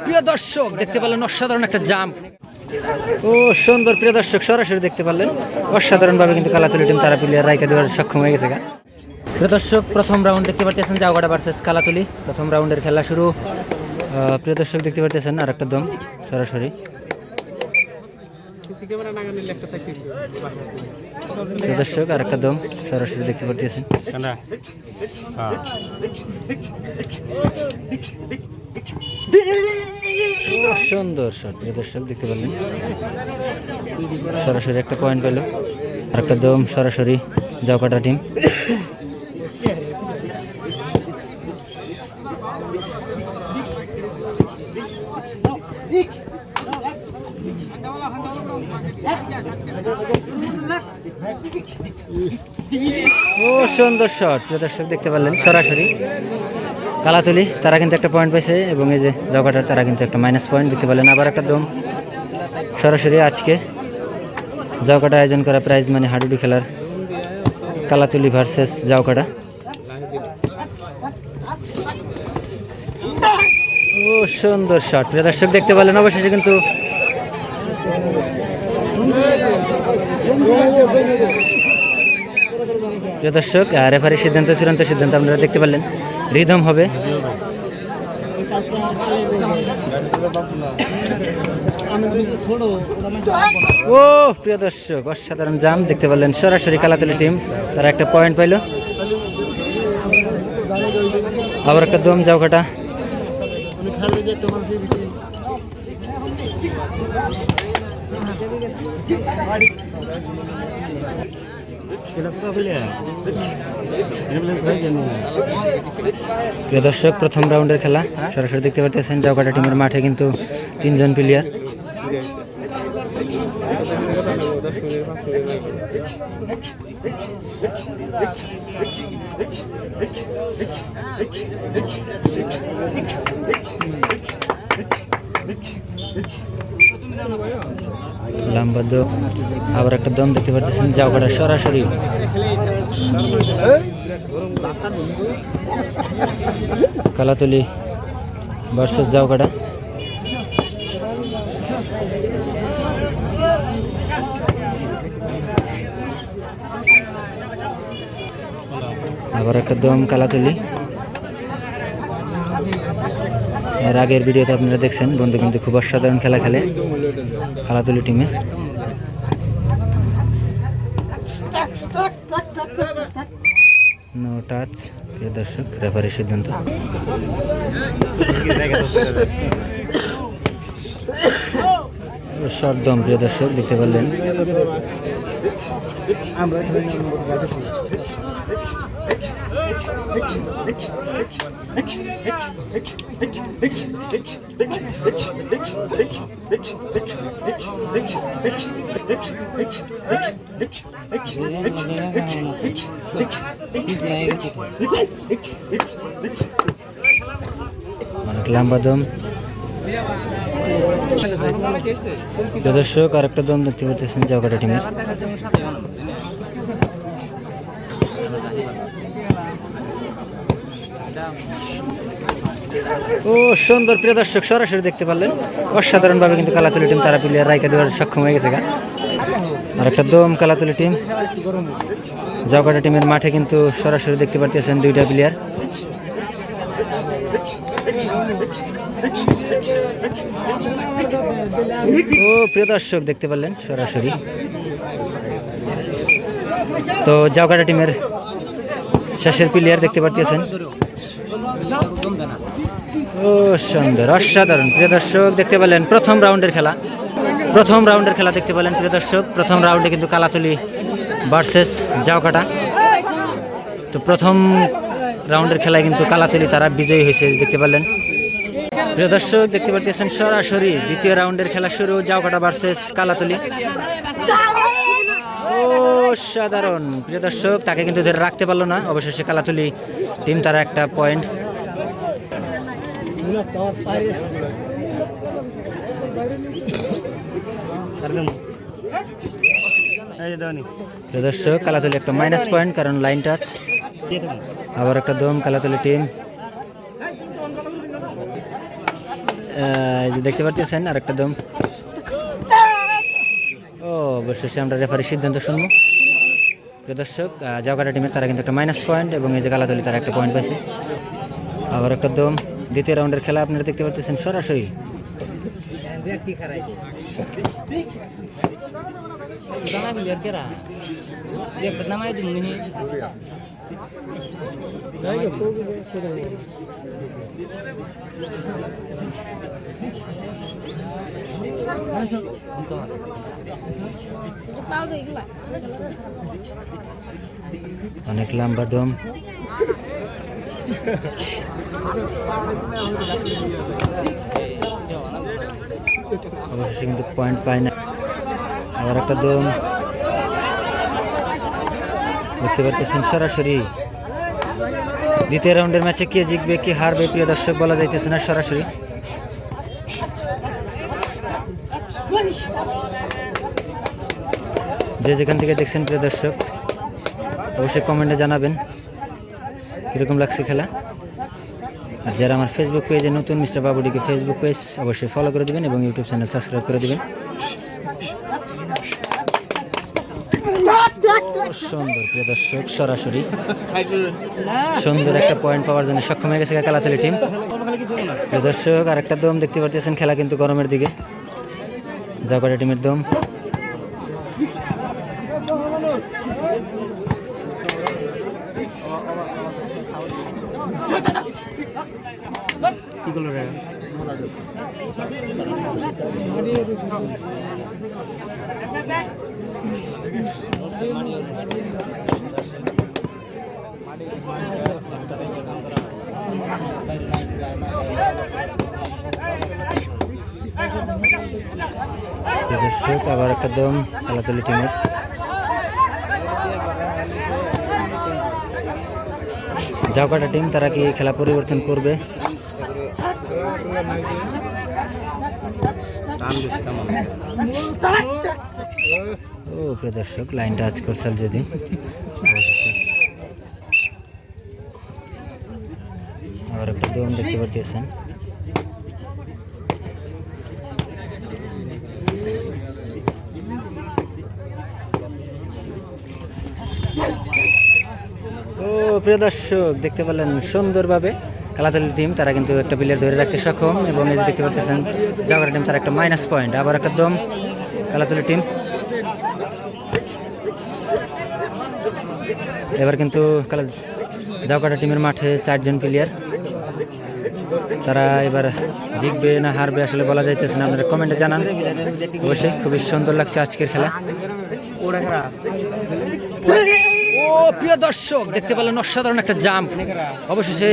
প্রিয় দর্শক দেখতে পারলেন অসাধারণ একটা জাম্প। ও সুন্দর প্রিয় দর্শক সরাসরি দেখতে পারলেন অসাধারণ ভাবে কিন্তু কালাতুলি টিম তারা প্লেয়ার রাইকা দেওয়ার সক্ষম হয়ে গেছে। প্রিয় দর্শক প্রথম রাউন্ড দেখতে পাচ্ছেন জাউগাড়া ভার্সেস কালাতুলি। প্রথম রাউন্ডের খেলা শুরু। প্রিয় দর্শক দেখতে পাচ্ছেন আর একটা দম সরাসরি। প্রিয় দর্শক আর একটা দম সরাসরি দেখতে পাচ্ছেন। সুন্দর শট প্রিয় দর্শক দেখতে পারলেন সরাসরি একটা পয়েন্ট পেল। আর একটা দম সরাসরি জাউগাড়া টিম। ও সুন্দর শট প্রিয় দর্শক দেখতে পারলেন সরাসরি কালাতুলি তারা কিন্তু একটা পয়েন্ট পাইছে এবং এই যে জাউগাড়ার তারা কিন্তু একটা মাইনাস পয়েন্ট দেখতে পারলেন। আবার একটা দম সরাসরি আজকে জাউগাড়া আয়োজন করা প্রাইজ মানি হাডুডু খেলার কালাতুলি ভার্সেস জাউগাড়া। ও সুন্দর শট প্রিয় দর্শক দেখতে পারলেন অবশেষে কিন্তু প্রিয় দর্শক রেফারির সিদ্ধান্ত চূড়ান্ত সিদ্ধান্ত আপনারা দেখতে পারলেন রিদম হবে। ও প্রিয় দর্শক অসাধারণ জাম দেখতে পারলেন সরাসরি কালাতুলি টিম তারা একটা পয়েন্ট পাইল। আবার একটা দম জাউগাড়া। প্রিয় দর্শক প্রথম রাউন্ডের খেলা সরাসরি দেখতে পাচ্ছেন জাউগাড়া টিমের মাঠে কিন্তু 3 জন প্লেয়ার। লম্বা দম আবার একটা দম দেখতে পাচ্ছেন জাউগাড়া সরাসরি। কালাতুলি ভার্সেস জাউগাড়া। আবার একটা দম কালাতুলি। এর আগের ভিডিওতে আপনারা দেখছেন বন্ধু কিন্তু খুব অসাধারণ খেলা খেলে কালাতুলি টিমে। নো টাচ প্রিয় দর্শক রেফারির সিদ্ধান্ত। শর্ট দম প্রিয় দর্শক দেখতে পারলেন। অনেক লম্বা দম দর্শক আর একটা দম দেখতে পাচ্ছেন জাউগাড়া টিমের। ও সুন্দর প্রিয় দর্শক সরাসরি দেখতে পারলেন অসাধারণ ভাবে কিন্তু কালাতুলি টিম তারা প্লেয়ার রাইকা দেওয়ার সক্ষম হয়ে গেছে। আর একটা দম কালাতুলি টিম জাউগাড়া টিমের মাঠে কিন্তু সরাসরি দেখতে পাচ্ছেন 2টা প্লেয়ার। ও প্রিয় দর্শক দেখতে পারলেন সরাসরি তো জাউগাড়া টিমের শেষের প্লেয়ার দেখতে পাচ্ছেন। ও সুন্দর অসাধারণ প্রিয় দর্শক দেখতে পেলেন প্রথম রাউন্ডের খেলা দেখতে পেলেন প্রিয় দর্শক। প্রথম রাউন্ডে কিন্তু কালাতুলি ভার্সেস জাউগাড়া। তো প্রথম রাউন্ডের খেলায় কিন্তু কালাতুলি তারা বিজয়ী হয়েছে দেখতে পেলেন প্রিয় দর্শক দেখতে পাচ্ছেন সরাসরি দ্বিতীয় রাউন্ডের খেলা শুরু জাউগাড়া ভার্সেস কালাতুলি। অসাধারণ প্রিয় দর্শক তাকে কিন্তু ধরে রাখতে পারলো না অবশেষে কালাতুলি টিম তারা একটা পয়েন্ট। দর্শক কালাতুলি একটা মাইনাস পয়েন্ট কারণ লাইন টাচ। আবার একটা দম কালাতলি টিম। দেখতে পাচ্ছেন আর একটা দম। ও অবশেষে আমরা রেফারির সিদ্ধান্ত শুনবো। প্রিয় দর্শক, জাউকাটা টিমের তারা কিন্তু একটা মাইনাস পয়েন্ট এবং এই যে কালাতলি তারা একটা পয়েন্ট পাইছে। আবার একটা দম। দ্বিতীয় রাউন্ডের খেলা আপনারা দেখতে পাচ্ছেন সরাসরি। অনেক লম্বা দম। অবশেষে কিন্তু পয়েন্ট পায় না। আবার একটা দম দেখতে পাচ্ছেন সরাসরি। দ্বিতীয় রাউন্ডের ম্যাচে কে জিতবে কে হারবে প্রিয় দর্শক বলা যাইতেছে না সরাসরি। যে যেখান থেকে দেখছেন প্রিয় দর্শক অবশ্যই কমেন্টে জানাবেন কীরকম লাগছে খেলা। আর যারা আমার ফেসবুক পেজে নতুন মিস্টার বাবুডিকে ফেসবুক পেজ অবশ্যই ফলো করে দেবেন এবং ইউটিউব চ্যানেল সাবস্ক্রাইব করে দেবেন। সুন্দর প্রিয় দর্শক সরাসরি সুন্দর একটা পয়েন্ট পাওয়ার জন্য সক্ষম হয়ে গেছে কালাতলি টিম। প্রিয় দর্শক আর একটা দম দেখতে পাচ্ছেন। খেলা কিন্তু গরমের দিকে। জাউকাটা টিমের দম। আবার একটা দম কালাতলি টিমের। জাউকাটা টিম তারা কি খেলা পরিবর্তন করবে? ও প্রিয় দর্শক লাইনটা আজ করছাল যদি আবার একটা দম দেখতে পাচ্ছেন। ও প্রিয় দর্শক দেখতে পেলেন সুন্দরভাবে কালাতলি টিম তারা কিন্তু একটা প্লেয়ার ধরে রাখতে সক্ষম এবং এই যে দেখতে পাচ্ছেন জাউকাটা টিম তার একটা মাইনাস পয়েন্ট। আবার একটা দম কালাতলি টিম। এবার কিন্তু জাউকাটা টিমের মাঠে 4 জন প্লেয়ার। তারা এবার জিতবে না হারবে আসলে বলা যাইতেছে না। আপনারা কমেন্টে জানান অবশ্যই। খুবই সুন্দর লাগছে আজকের খেলা। ও প্রিয় দর্শক দেখতে পেলেন অসাধারণ একটা জাম্প। অবশেষে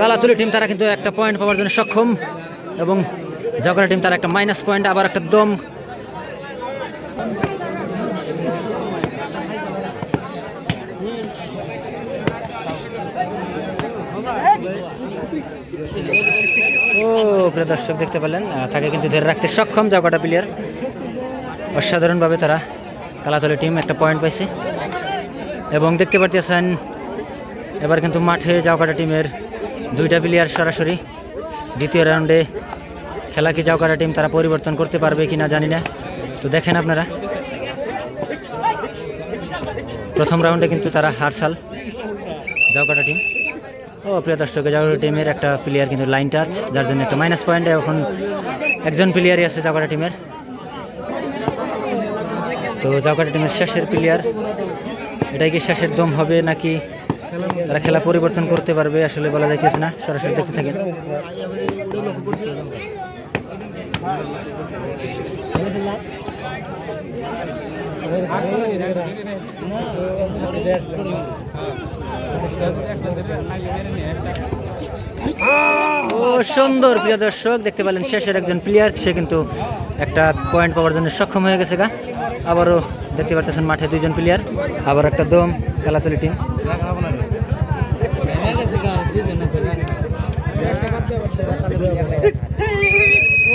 কালাতলি টিম তারা কিন্তু একটা পয়েন্ট পাওয়ার জন্য সক্ষম এবং জাউকাটা টিম তারা একটা মাইনাস পয়েন্ট। আবার একটা দম। ও প্রিয় দর্শক দেখতে পেলেন তাকে কিন্তু ধরে রাখতে সক্ষম জাউকাটা প্লেয়ার। অসাধারণভাবে তারা কালাতলি টিম একটা পয়েন্ট পাইছে এবং দেখতে পাচ্ছেন এবার কিন্তু মাঠে জাউকাটা টিমের 2টা প্লেয়ার সরাসরি। দ্বিতীয় রাউন্ডে খেলা কি জাউকাটা টিম তারা পরিবর্তন করতে পারবে কি না জানি না। তো দেখেন আপনারা প্রথম রাউন্ডে কিন্তু তারা হারসাল জাউকাটা টিম। ও প্রিয় দর্শক জাউকাটা টিমের একটা প্লেয়ার কিন্তু লাইন টাচ যার জন্য একটা মাইনাস পয়েন্ট। এখন একজন প্লেয়ারই আছে জাউকাটা টিমের। তো জাউকাটা টিমের শেষের প্লেয়ার। এটাই কি শেষের দম হবে নাকি তারা খেলা পরিবর্তন করতে পারবে আসলে বলা যাইতেছে না। সরাসরি দেখতে থাকেন। ও সুন্দর প্রিয় দর্শক দেখতে পেলেন শেষের একজন প্লেয়ার সে কিন্তু একটা পয়েন্ট পাওয়ার জন্য সক্ষম হয়ে গেছে গা। আবারও দেখতে পাচ্ছেন মাঠে 2জন প্লেয়ার। আবার একটা দম কালাতলি টিম।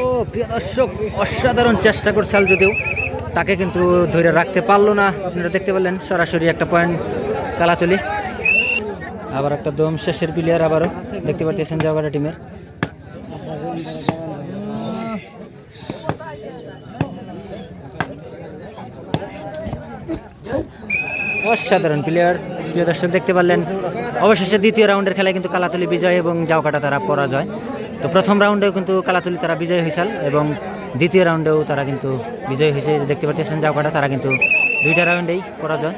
ও প্রিয় দর্শক অসাধারণ চেষ্টা করছাল যদিও তাকে কিন্তু ধরে রাখতে পারলো না। আপনারা দেখতে পেলেন সরাসরি একটা পয়েন্ট কালাতলি। আবার একটা দম শেষের প্লেয়ার আবারও দেখতে পাচ্ছেন জায়গাটা টিমের। অসাধারণ প্লেয়ার প্রিয় দর্শক দেখতে পারলেন। অবশেষে দ্বিতীয় রাউন্ডের খেলায় কিন্তু কালাতলি বিজয় এবং জাউকাটা তারা পরাজয়। তো প্রথম রাউন্ডেও কিন্তু কালাতলি তারা বিজয় হয়েছিল এবং দ্বিতীয় রাউন্ডেও তারা কিন্তু বিজয় হয়েছে। দেখতে পাচ্ছেন জাউকাটা তারা কিন্তু দুইটা রাউন্ডেই পরাজয়।